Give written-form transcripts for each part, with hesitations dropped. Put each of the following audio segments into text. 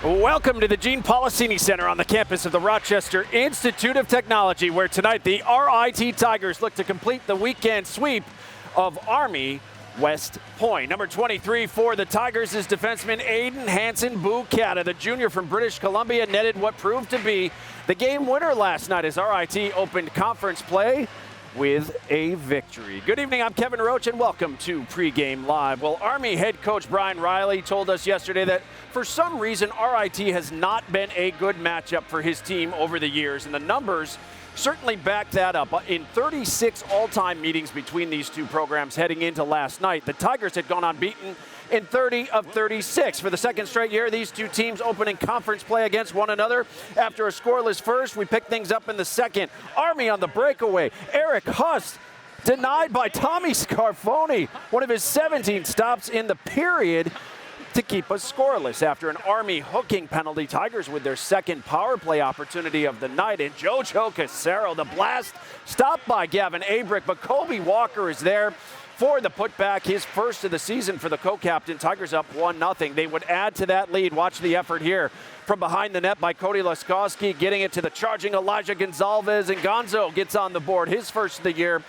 Welcome to the Gene Policini Center on the campus of the Rochester Institute of Technology, where tonight the RIT Tigers look to complete the weekend sweep of Army West Point. Number 23 for the Tigers is defenseman Aiden Hansen-Bukata. The junior from British Columbia netted what proved to be the game winner last night as RIT opened conference play with a victory. Good evening, I'm Kevin Roach, and welcome to Pregame Live. Well, Army head coach Brian Riley told us yesterday that for some reason RIT has not been a good matchup for his team over the years, and the numbers certainly back that up. In 36 all-time meetings between these two programs heading into last night, the Tigers had gone unbeaten in 30 of 36. For the second straight year, these two teams opening conference play against one another. After a scoreless first, we pick things up in the second. Army on the breakaway. Eric Huss denied by Tommy Scarfoni, one of his 17 stops in the period, to keep us scoreless. After an Army hooking penalty, Tigers with their second power play opportunity of the night. And Jojo Cassero, the blast, stopped by Gavin Abrick, but Colby Walker is there for the putback, his first of the season for the co-captain. Tigers up 1-0. They would add to that lead. Watch the effort here from behind the net by Cody Laskowski, getting it to the charging Elijah Gonzalez, and Gonzo gets on the board, his first of the year.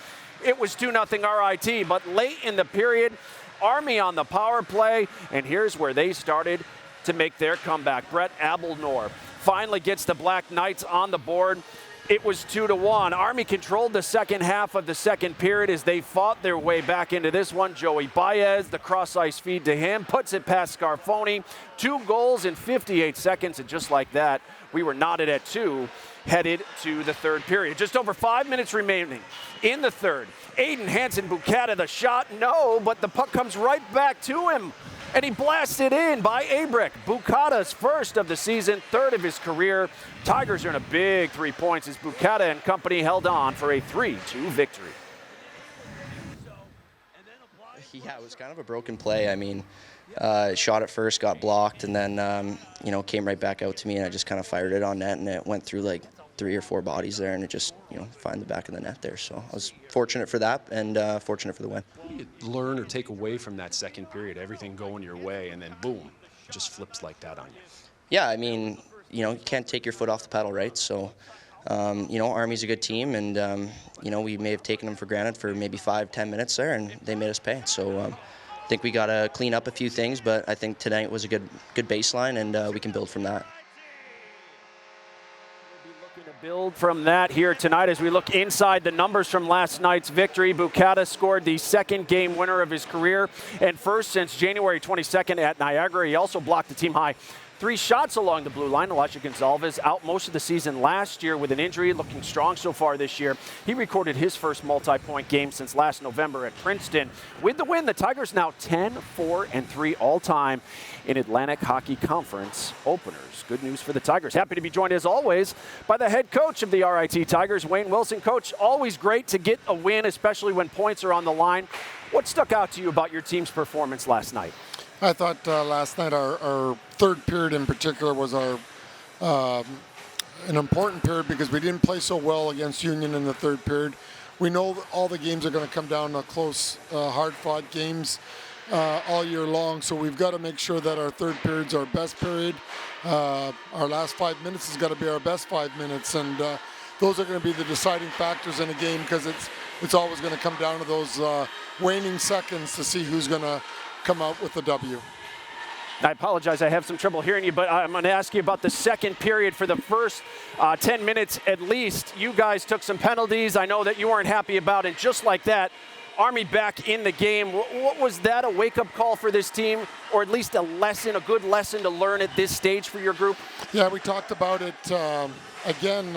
It was 2-0 RIT, but late in the period, Army on the power play, and here's where they started to make their comeback. Brett Abelnor finally gets the Black Knights on the board. It was 2-1. Army controlled the second half of the second period as they fought their way back into this one. Joey Baez, the cross-ice feed to him, puts it past Scarfoni. 2 goals in 58 seconds, and just like that, we were knotted at 2, headed to the third period. Just over 5 minutes remaining in the third. Aiden Hansen-Bukata, the shot, no, but the puck comes right back to him, and he blasts it in by Abrick. Bukata's first of the season, third of his career. Tigers earn a big 3 points as Bukata and company held on for a 3-2 victory. Yeah, it was kind of a broken play. I mean, shot at first, got blocked, and then, came right back out to me, and I just kind of fired it on net, and it went through like 3 or 4 bodies there, and it just, find the back of the net there. So I was fortunate for that, and fortunate for the win. What do you learn or take away from that second period? Everything going your way, and then boom, it just flips like that on you. Yeah, I mean, you can't take your foot off the pedal, right? So, Army's a good team, and, we may have taken them for granted for maybe 5-10 minutes there, and they made us pay. So I think we got to clean up a few things, but I think tonight was a good baseline, and we can build from that. Build from that here tonight as we look inside the numbers from last night's victory. Bukata scored the second game winner of his career and first since January 22nd at Niagara. He also blocked the team high 3 shots along the blue line. Elijah Gonzalez out most of the season last year with an injury, looking strong so far this year. He recorded his first multi-point game since last November at Princeton. With the win, the Tigers now 10-4-3 all-time in Atlantic Hockey Conference openers. Good news for the Tigers. Happy to be joined as always by the head coach of the RIT Tigers, Wayne Wilson. Coach, always great to get a win, especially when points are on the line. What stuck out to you about your team's performance last night? I thought last night our third period in particular was an important period because we didn't play so well against Union in the third period. We know all the games are going to come down to close, hard-fought games all year long, so we've got to make sure that our third period's our best period. Our last 5 minutes has got to be our best 5 minutes, and those are going to be the deciding factors in a game because it's always going to come down to those waning seconds to see who's going to come out with the W. I apologize, I have some trouble hearing you, but I'm going to ask you about the second period. For the first 10 minutes at least, you guys took some penalties. I know that you weren't happy about it. Just like that, Army back in the game. What was that, a wake-up call for this team, or at least a good lesson to learn at this stage for your group? Yeah, we talked about it again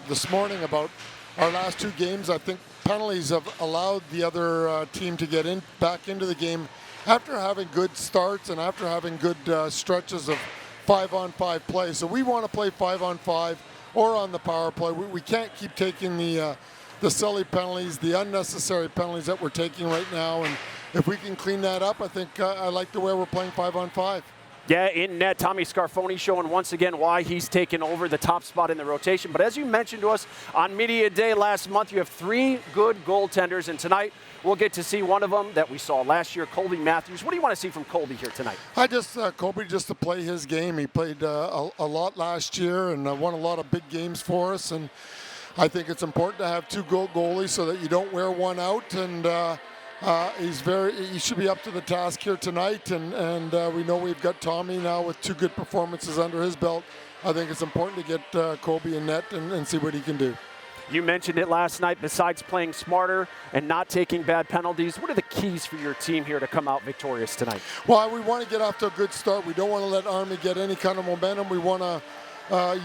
this morning about our last 2 games. I think penalties have allowed the other team to get back into the game after having good starts and after having good stretches of 5-on-5 play. So we want to play 5-on-5 or on the power play. We can't keep taking the silly penalties, the unnecessary penalties that we're taking right now. And if we can clean that up, I think I like the way we're playing 5-on-5. Yeah, in net, Tommy Scarfoni showing once again why he's taken over the top spot in the rotation. But as you mentioned to us on Media Day last month, you have 3 good goaltenders, and tonight we'll get to see one of them that we saw last year, Colby Matthews. What do you want to see from Colby here tonight? Colby just to play his game. He played a lot last year and won a lot of big games for us, and I think it's important to have 2 goalies so that you don't wear one out, and he should be up to the task here tonight, and we know we've got Tommy now with 2 good performances under his belt. I think it's important to get Colby in net and see what he can do. You mentioned it last night. Besides playing smarter and not taking bad penalties, what are the keys for your team here to come out victorious tonight? Well, we want to get off to a good start. We don't want to let Army get any kind of momentum. We want to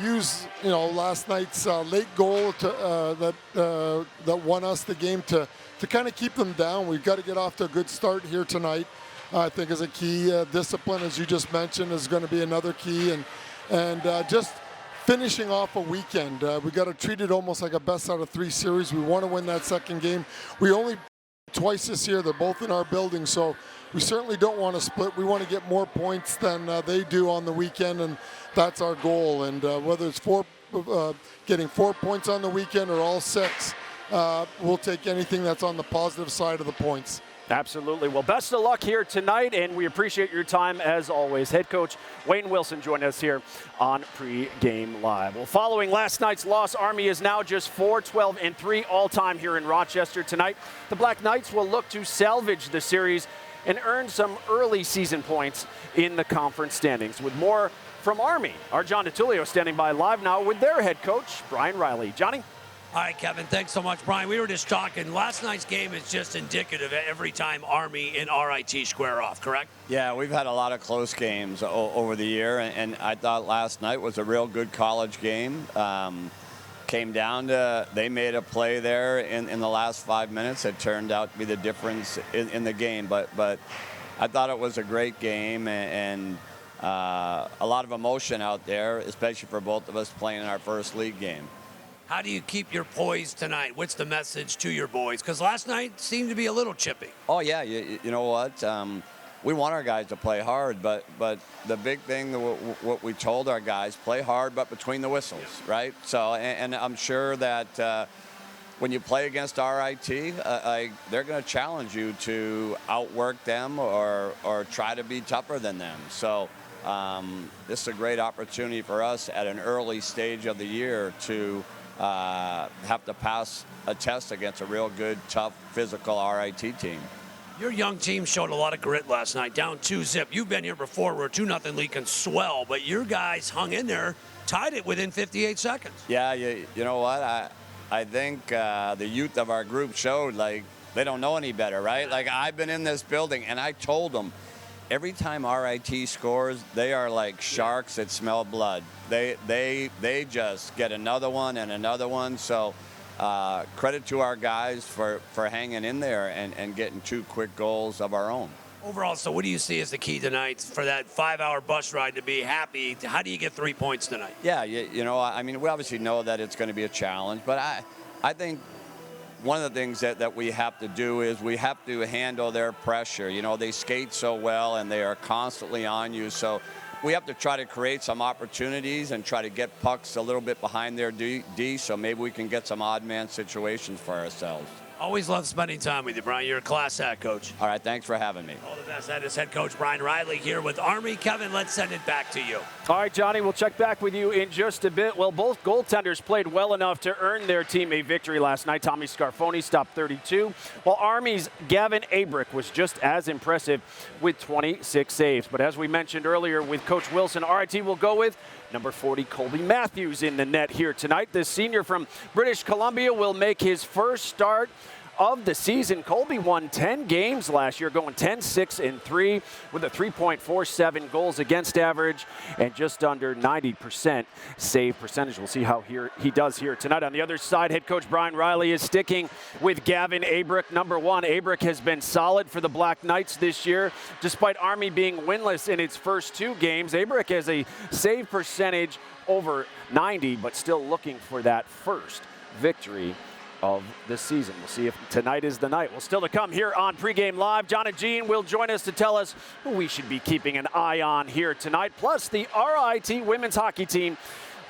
use last night's late goal that won us the game to kind of keep them down. We've got to get off to a good start here tonight. I think is a key. Discipline, as you just mentioned, is going to be another key, and just finishing off a weekend. We got to treat it almost like a best out of 3 series. We want to win that second game. We only twice this year. They're both in our building, so we certainly don't want to split. We want to get more points than they do on the weekend, and that's our goal. And whether it's getting 4 points on the weekend or all 6, we'll take anything that's on the positive side of the points. Absolutely. Well, best of luck here tonight, and we appreciate your time as always. Head coach Wayne Wilson joined us here on Pregame Live. Well, following last night's loss, Army is now just 4-12-3 all-time here in Rochester. Tonight, the Black Knights will look to salvage the series and earn some early season points in the conference standings. With more from Army, our John DiTullio standing by live now with their head coach, Brian Riley. Johnny? All right, Kevin, thanks so much. Brian, we were just talking. Last night's game is just indicative every time Army and RIT square off, correct? Yeah, we've had a lot of close games over the year, and I thought last night was a real good college game. Came down to, they made a play there in the last 5 minutes. It turned out to be the difference in the game, but I thought it was a great game, and a lot of emotion out there, especially for both of us playing in our first league game. How do you keep your poise tonight? What's the message to your boys? Because last night seemed to be a little chippy. Oh, yeah. You know what? We want our guys to play hard, but the big thing, what we told our guys, play hard, but between the whistles, right? So, and I'm sure that when you play against RIT, they're going to challenge you to outwork them or try to be tougher than them. So this is a great opportunity for us at an early stage of the year to have to pass a test against a real good, tough, physical RIT team. Your young team showed a lot of grit last night, down 2-0. You've been here before where 2-0 lead can swell, but your guys hung in there, tied it within 58 seconds. Yeah, you know what? I think the youth of our group showed, like, they don't know any better, right? Like, I've been in this building, and I told them, every time RIT scores, they are like sharks that smell blood. They just get another one and another one. So credit to our guys for hanging in there and getting 2 quick goals of our own. Overall, so what do you see as the key tonight for that 5-hour bus ride to be happy? How do you get 3 points tonight? Yeah, you know, I mean, we obviously know that it's going to be a challenge, but I think one of the things that we have to do is we have to handle their pressure. You know, they skate so well and they are constantly on you. So we have to try to create some opportunities and try to get pucks a little bit behind their D so maybe we can get some odd man situations for ourselves. Always love spending time with you, Brian. You're a class act, Coach. All right, thanks for having me. All the best. That is head coach Brian Riley here with Army. Kevin, let's send it back to you. All right, Johnny, we'll check back with you in just a bit. Well, both goaltenders played well enough to earn their team a victory last night. Tommy Scarfoni stopped 32, while Army's Gavin Abrick was just as impressive with 26 saves. But as we mentioned earlier with Coach Wilson, RIT will go with number 40, Colby Matthews in the net here tonight. The senior from British Columbia will make his first start of the season. Colby won 10 games last year, going 10-6-3 with a 3.47 goals against average and just under 90% save percentage. We'll see how he does here tonight. On the other side, head coach Brian Riley is sticking with Gavin Abrick. Number 1, Abrick has been solid for the Black Knights this year. Despite Army being winless in its first 2 games, Abrick has a save percentage over 90, but still looking for that first victory of the season. We'll see if tonight is the night. Well, still to come here on Pregame Live. John and Jean will join us to tell us who we should be keeping an eye on here tonight. Plus, the RIT women's hockey team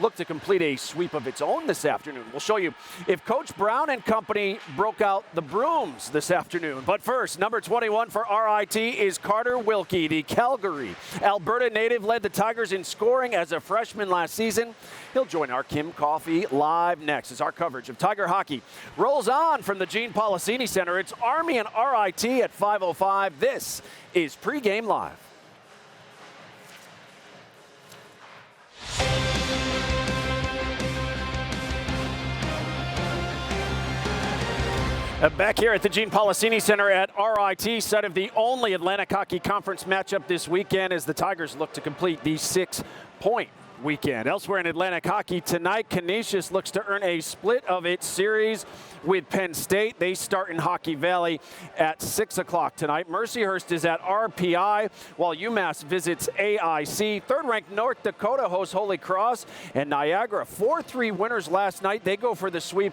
look to complete a sweep of its own this afternoon. We'll show you if Coach Brown and company broke out the brooms this afternoon. But first, number 21 for RIT is Carter Wilkie. The Calgary, Alberta native led the Tigers in scoring as a freshman last season. He'll join our Kim Coffey live next as our coverage of Tiger hockey rolls on from the Gene Policini Center. It's Army and RIT at 5:05. This is Pregame Live. Back here at the Gene Policini Center at RIT, site of the only Atlantic Hockey Conference matchup this weekend as the Tigers look to complete the 6-point weekend. Elsewhere in Atlantic hockey tonight, Canisius looks to earn a split of its series with Penn State. They start in Hockey Valley at 6 o'clock tonight. Mercyhurst is at RPI while UMass visits AIC. Third-ranked North Dakota hosts Holy Cross, and Niagara 4-3 winners last night. They go for the sweep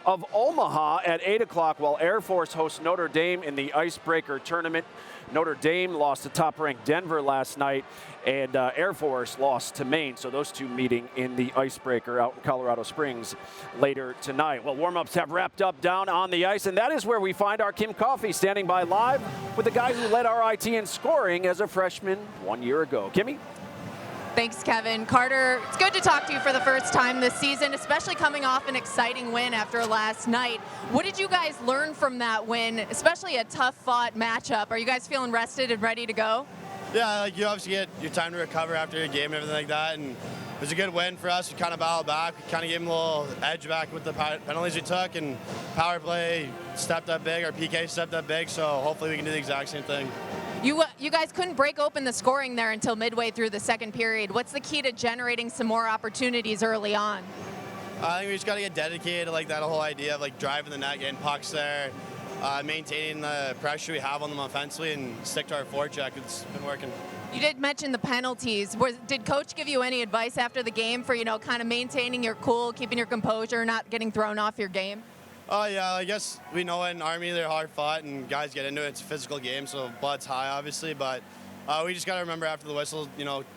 of Omaha at 8 o'clock while Air Force hosts Notre Dame in the Icebreaker tournament. Notre Dame lost to top-ranked Denver last night, and Air Force lost to Maine. So those two meeting in the Icebreaker out in Colorado Springs later tonight. Well, warm-ups have wrapped up down on the ice, and that is where we find our Kim Coffey standing by live with the guy who led RIT in scoring as a freshman 1 year ago. Kimmy? Thanks, Kevin. Carter, it's good to talk to you for the first time this season, especially coming off an exciting win after last night. What did you guys learn from that win, especially a tough-fought matchup? Are you guys feeling rested and ready to go? Yeah, like you obviously get your time to recover after your game and everything like that, and it was a good win for us. We kind of battled back. We kind of gave them a little edge back with the penalties we took, and power play stepped up big, our PK stepped up big, so hopefully we can do the exact same thing. You guys couldn't break open the scoring there until midway through the second period. What's the key to generating some more opportunities early on? I think we just got to get dedicated to like that whole idea of like driving the net, getting pucks there, maintaining the pressure we have on them offensively, and stick to our forecheck. It's been working. You did mention the penalties. Did Coach give you any advice after the game for, kind of maintaining your cool, keeping your composure, not getting thrown off your game? Oh, yeah, I guess we know in Army they're hard fought and guys get into it. It's a physical game, so blood's high, obviously. But we just got to remember after the whistle,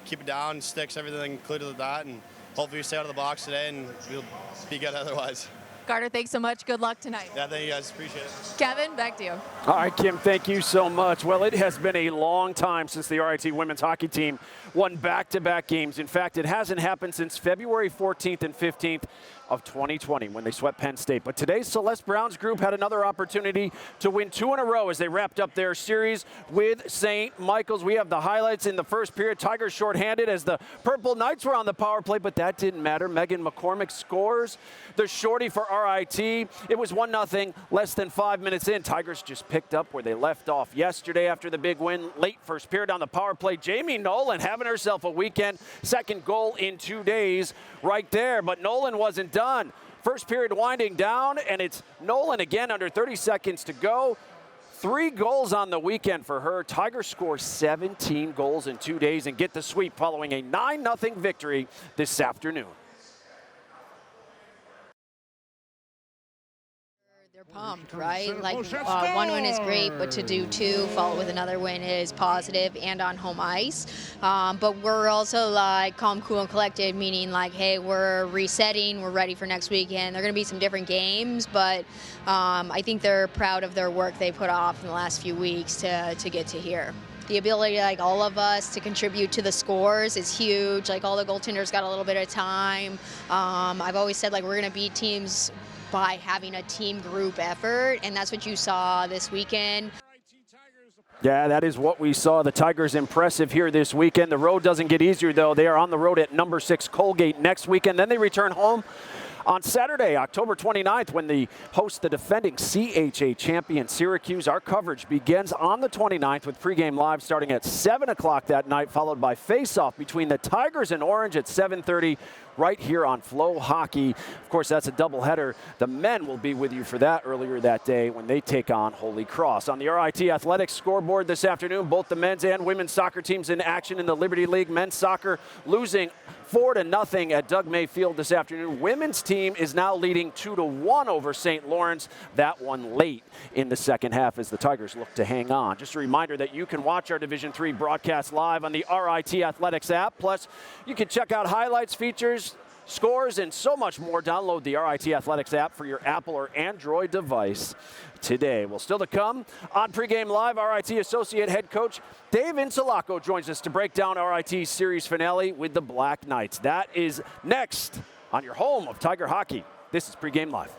keep it down, sticks, everything included with that. And hopefully we stay out of the box today and we'll be good otherwise. Carter, thanks so much. Good luck tonight. Yeah, thank you guys. Appreciate it. Kevin, back to you. All right, Kim, thank you so much. Well, it has been a long time since the RIT women's hockey team won back-to-back games. In fact, it hasn't happened since February 14th and 15th of 2020 when they swept Penn State. But today, Celeste Brown's group had another opportunity to win 2 in a row as they wrapped up their series with St. Michael's. We have the highlights in the first period. Tigers shorthanded as the Purple Knights were on the power play, but that didn't matter. Megan McCormick scores the shorty for RIT. It was 1-0 less than 5 minutes in. Tigers just picked up where they left off yesterday after the big win. Late first period on the power play. Jamie Nolan having herself a weekend. Second goal in 2 days right there, but Nolan wasn't done. First period winding down, and it's Nolan again under 30 seconds to go. 3 goals on the weekend for her. Tigers score 17 goals in 2 days and get the sweep following a 9-0 victory this afternoon. They're pumped, right? Like, one win is great, but to do 2, follow with another win is positive and on home ice. But we're also like calm, cool, and collected, meaning like, hey, we're resetting, we're ready for next weekend. There are going to be some different games, but I think they're proud of their work they put off in the last few weeks to get to here. The ability, like all of us, to contribute to the scores is huge. Like all the goaltenders got a little bit of time. I've always said like we're going to beat teams by having a team group effort, and that's what you saw this weekend. Yeah, that is what we saw. The Tigers impressive here this weekend. The road doesn't get easier, though. They are on the road at number 6 Colgate next weekend. Then they return home on Saturday, October 29th, when they host the defending CHA champion Syracuse. Our coverage begins on the 29th with Pregame Live starting at 7 o'clock that night, followed by face-off between the Tigers and Orange at 7:30 right here on Flow Hockey. Of course, that's a doubleheader. The men will be with you for that earlier that day when they take on Holy Cross. On the RIT Athletics scoreboard this afternoon, both the men's and women's soccer teams in action in the Liberty League. Men's soccer losing 4-0 at Doug May Field this afternoon. Women's team team is now leading 2-1 over St. Lawrence. That one late in the second half as the Tigers look to hang on. Just a reminder that you can watch our Division III broadcast live on the RIT Athletics app. Plus, you can check out highlights, features, scores, and so much more. Download the RIT Athletics app for your Apple or Android device today. Well, still to come on Pregame Live, RIT Associate Head Coach Dave Insulaco joins us to break down RIT's series finale with the Black Knights. That is next on your home of Tiger Hockey. This is Pregame Live.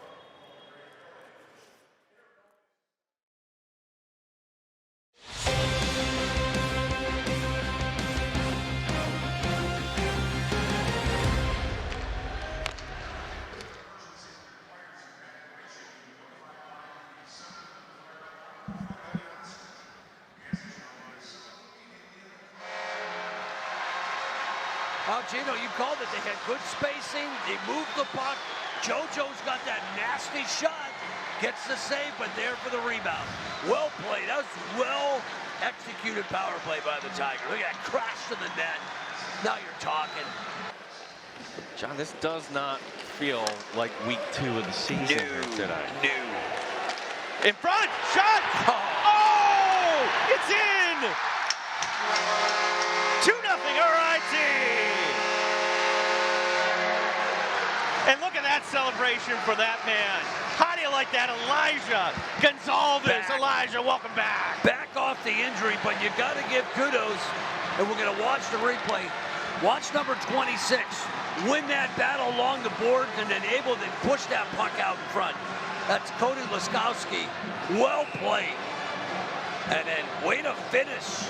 Well, Gino, you called it. They had good spacing. They moved the puck. Jojo's got that nasty shot. Gets the save, but there for the rebound. Well played. That was well-executed power play by the Tigers. Look at that crash to the net. Now you're talking. John, this does not feel like week 2 of the season here today. In front, shot! Oh! It's in! 2-0 RIT! And look at that celebration for that man. How do you like that, Elijah Gonzalez? Elijah, welcome back. Back off the injury, but you got to give kudos, and we're going to watch the replay. Watch number 26 win that battle along the boards and then able to push that puck out in front. That's Cody Laskowski. Well played. And then way to finish.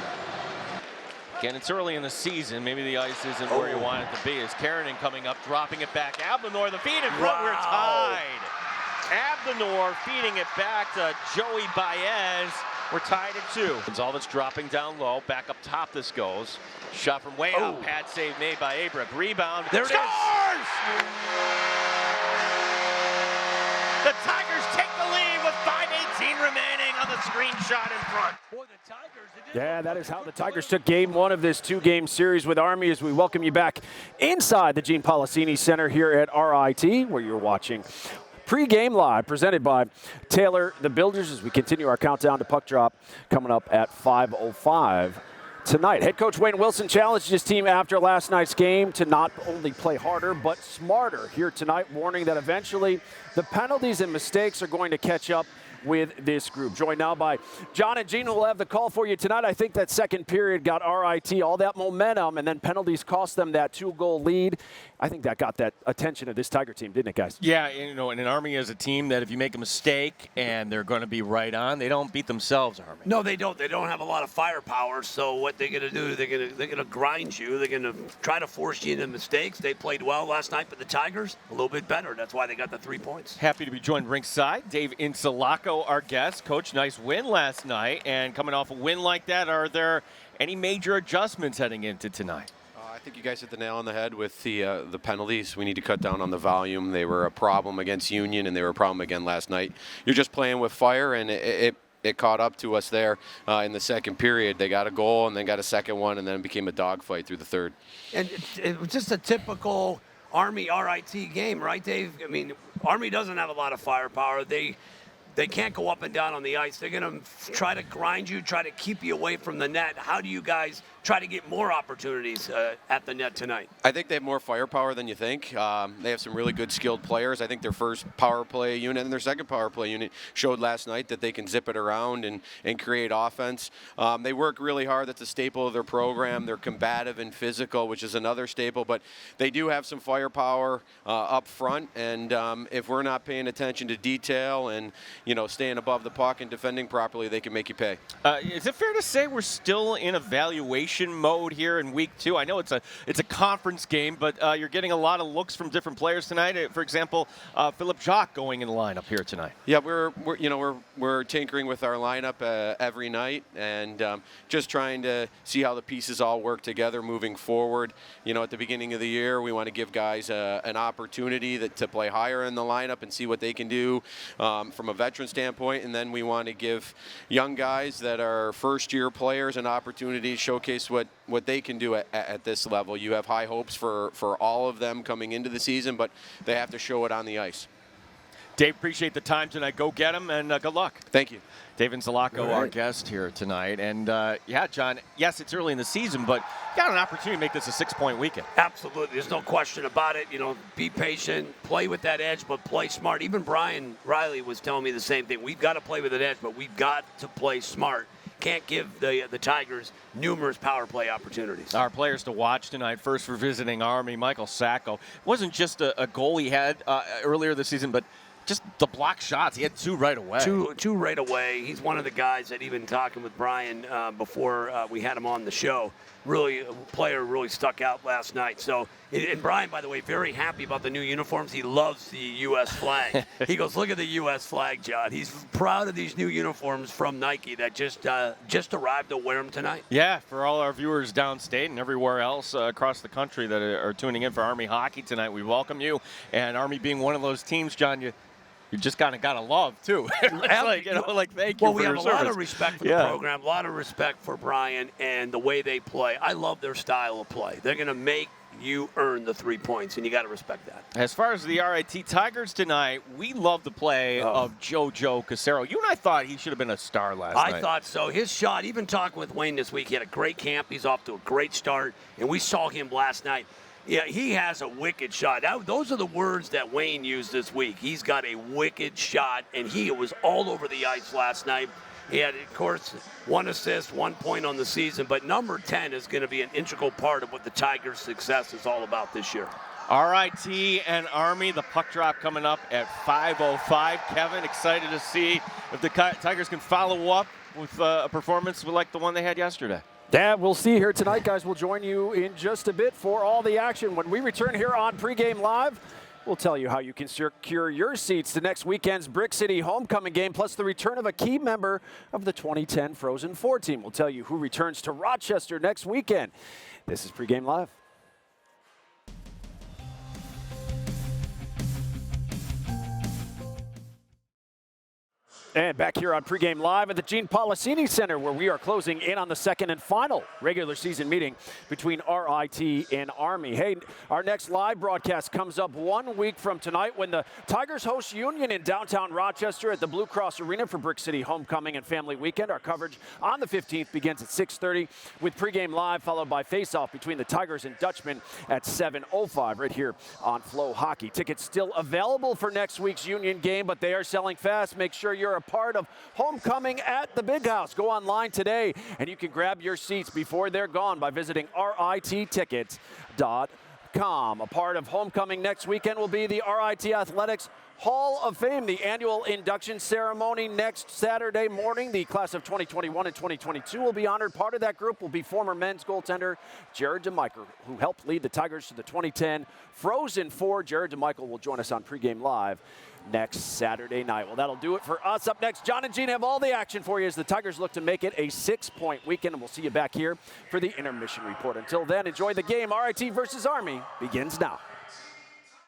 Again, it's early in the season. Maybe the ice isn't where you want it to be. As Karanen coming up, dropping it back. Abdenor, the feed in front. We're tied. Abdenor feeding it back to Joey Baez. We're tied at 2. Gonzalez dropping down low. Back up top this goes. Shot from way out. Pad save made by Abrek. Rebound. There it Scores! The Tigers take the lead with 5:18 remaining on the screenshot in front. Boy, the Tigers, Yeah, that is how the Tigers took game 1 of this 2-game series with Army as we welcome you back inside the Gene Policini Center here at RIT, where you're watching Pregame Live, presented by Taylor the Builders, as we continue our countdown to puck drop coming up at 5:05 tonight. Head coach Wayne Wilson challenged his team after last night's game to not only play harder, but smarter here tonight, warning that eventually the penalties and mistakes are going to catch up with this group. Joined now by John and Gene, who will have the call for you tonight. I think that second period got RIT all that momentum, and then penalties cost them that 2-goal lead. I think that got that attention of this Tiger team, didn't it, guys? Yeah, and an Army is a team that if you make a mistake and they're going to be right on, they don't beat themselves, Army. No, they don't. They don't have a lot of firepower. So what they're going to do, they're going to grind you. They're going to try to force you into mistakes. They played well last night, but the Tigers a little bit better. That's why they got the 3 points. Happy to be joined ringside. Dave Insulaco, our guest. Coach, nice win last night. And coming off a win like that, are there any major adjustments heading into tonight? I think you guys hit the nail on the head with the penalties. We need to cut down on the volume. They were a problem against Union, and they were a problem again last night. You're just playing with fire, and it caught up to us there in the second period. They got a goal, and then got a second one, and then it became a dogfight through the third. And it was just a typical Army RIT game, right, Dave? I mean, Army doesn't have a lot of firepower. They can't go up and down on the ice. They're going to try to grind you, try to keep you away from the net. How do you guys try to get more opportunities at the net tonight? I think they have more firepower than you think. They have some really good skilled players. I think their first power play unit and their second power play unit showed last night that they can zip it around and create offense. They work really hard. That's a staple of their program. They're combative and physical, which is another staple. But they do have some firepower up front. And if we're not paying attention to detail and staying above the puck and defending properly, they can make you pay. Is it fair to say we're still in evaluation mode here in week 2? I know it's a conference game, but you're getting a lot of looks from different players tonight. For example, Philip Jacques going in the lineup here tonight. Yeah, we're tinkering with our lineup every night and just trying to see how the pieces all work together moving forward. At the beginning of the year, we want to give guys an opportunity to play higher in the lineup and see what they can do from a veteran veteran standpoint, and then we want to give young guys that are first-year players an opportunity to showcase what they can do at this level. You have high hopes for all of them coming into the season, but they have to show it on the ice. Dave, appreciate the time tonight. Go get them, and good luck. Thank you. Dave Zalako, our guest here tonight. And, yeah, John, yes, it's early in the season, but you got an opportunity to make this a 6-point weekend. Absolutely. There's no question about it. You know, be patient, play with that edge, but play smart. Even Brian Riley was telling me the same thing. We've got to play with an edge, but we've got to play smart. Can't give the Tigers numerous power play opportunities. Our players to watch tonight, first for visiting Army, Michael Sacco. Wasn't just a goal he had earlier this season, but just the block shots. He had 2 right away. Two right away. He's one of the guys that, even talking with Brian before we had him on the show, really a player really stuck out last night. So, and Brian, by the way, very happy about the new uniforms. He loves the U.S. flag. He goes, look at the U.S. flag, John. He's proud of these new uniforms from Nike that just arrived to wear them tonight. Yeah, for all our viewers downstate and everywhere else across the country that are tuning in for Army hockey tonight, we welcome you. And Army being one of those teams, John, you just kind of got to love, too. Thank you Well, for we your have service. a lot of respect for the program, a lot of respect for Brian and the way they play. I love their style of play. They're going to make you earn the 3 points, and you got to respect that. As far as the RIT Tigers tonight, we love the play of Jojo Cassero. You and I thought he should have been a star last night. I thought so. His shot, even talking with Wayne this week, he had a great camp. He's off to a great start, and we saw him last night. Yeah, he has a wicked shot. Those are the words that Wayne used this week. He's got a wicked shot, and he was all over the ice last night. He had, of course, 1 assist, 1 point on the season, but number 10 is going to be an integral part of what the Tigers' success is all about this year. RIT and Army, the puck drop coming up at 5:05. Kevin, excited to see if the Tigers can follow up with a performance like the one they had yesterday. Yeah, we'll see here tonight, guys. We'll join you in just a bit for all the action. When we return here on Pregame Live, we'll tell you how you can secure your seats to next weekend's Brick City homecoming game, plus the return of a key member of the 2010 Frozen Four team. We'll tell you who returns to Rochester next weekend. This is Pregame Live. And back here on Pregame Live at the Gene Policini Center, where we are closing in on the second and final regular season meeting between RIT and Army. Hey, our next live broadcast comes up 1 week from tonight when the Tigers host Union in downtown Rochester at the Blue Cross Arena for Brick City Homecoming and Family Weekend. Our coverage on the 15th begins at 6:30 with Pregame Live, followed by face-off between the Tigers and Dutchmen at 7:05 right here on Flow Hockey. Tickets still available for next week's Union game, but they are selling fast. Make sure you're a part of homecoming at the Big House. Go online today and you can grab your seats before they're gone by visiting rittickets.com. A part of homecoming next weekend will be the RIT Athletics Hall of Fame, the annual induction ceremony next Saturday morning. The class of 2021 and 2022 will be honored. Part of that group will be former men's goaltender Jared DeMichael, who helped lead the Tigers to the 2010 Frozen Four. Jared DeMichael will join us on Pregame Live next Saturday night. Well, that'll do it for us. Up next, John and Gene have all the action for you as the Tigers look to make it a 6-point weekend, and we'll see you back here for the intermission report. Until then, enjoy the game. RIT versus Army begins now.